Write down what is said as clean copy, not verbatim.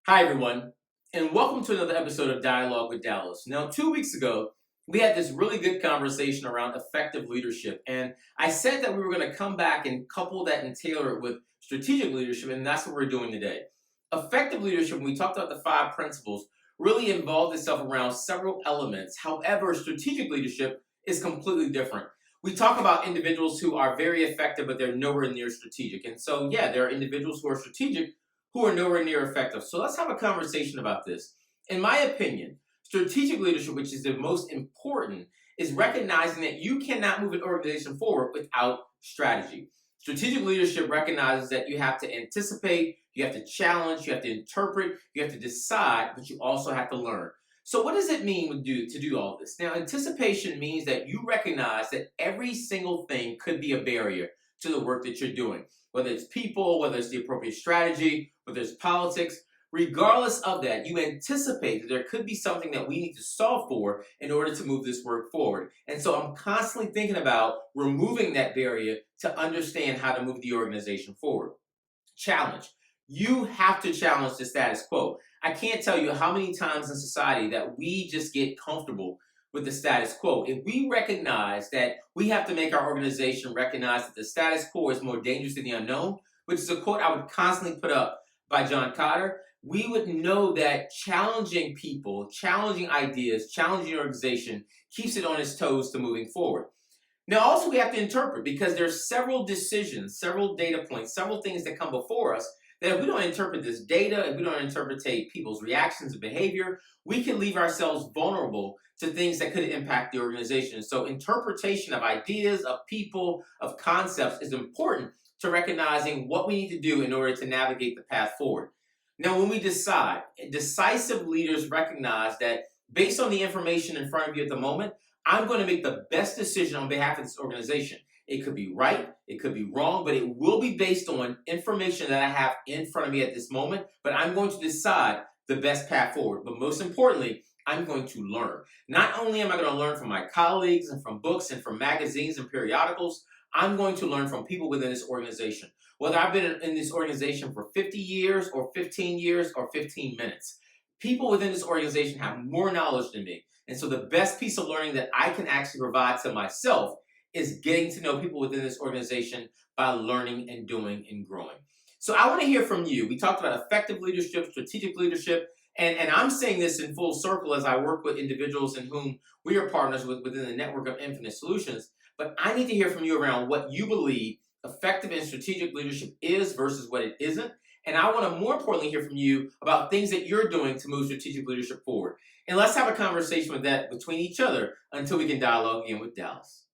Hi, everyone, and welcome to another episode of Dialogue with Dallas. Now, 2 weeks ago, we had this really good conversation around effective leadership, and I said that we were going to come back and couple that and tailor it with strategic leadership, and that's what we're doing today. Effective leadership, when we talked about the five principles, really involved itself around several elements. However, strategic leadership is completely different. We talk about individuals who are very effective, but they're nowhere near strategic. And so, yeah, there are individuals who are strategic who are nowhere near effective. So let's have a conversation about this. In my opinion, strategic leadership, which is the most important, is recognizing that you cannot move an organization forward without strategy. Strategic leadership recognizes that you have to anticipate, you have to challenge, you have to interpret, you have to decide, but you also have to learn. So what does it mean to do all this? Now, anticipation means that you recognize that every single thing could be a barrier to the work that you're doing, whether it's people, whether it's the appropriate strategy, whether it's politics. Regardless of that, you anticipate that there could be something that we need to solve for in order to move this work forward. And so I'm constantly thinking about removing that barrier to understand how to move the organization forward. Challenge. You have to challenge the status quo. I can't tell you how many times in society that we just get comfortable with the status quo. If we recognize that we have to make our organization recognize that the status quo is more dangerous than the unknown, which is a quote I would constantly put up by John Cotter, we would know that challenging people, challenging ideas, challenging your organization keeps it on its toes to moving forward. Now, also, we have to interpret because there's several decisions, several data points, several things that come before us that if we don't interpret this data, if we don't interpret people's reactions and behavior, we can leave ourselves vulnerable to things that could impact the organization. So interpretation of ideas, of people, of concepts is important to recognizing what we need to do in order to navigate the path forward. Now, when we decide, decisive leaders recognize that based on the information in front of you at the moment, I'm going to make the best decision on behalf of this organization. It could be right, it could be wrong, but it will be based on information that I have in front of me at this moment, but I'm going to decide the best path forward. But most importantly, I'm going to learn. Not only am I going to learn from my colleagues and from books and from magazines and periodicals, I'm going to learn from people within this organization. Whether I've been in this organization for 50 years or 15 years or 15 minutes. People within this organization have more knowledge than me. And so the best piece of learning that I can actually provide to myself is getting to know people within this organization by learning and doing and growing. So I want to hear from you. We talked about effective leadership, strategic leadership, and I'm saying this in full circle as I work with individuals in whom we are partners with within the network of Infinite Solutions. But I need to hear from you around what you believe effective and strategic leadership is versus what it isn't. And I want to more importantly hear from you about things that you're doing to move strategic leadership forward. And let's have a conversation with that between each other until we can dialogue again with Dallas.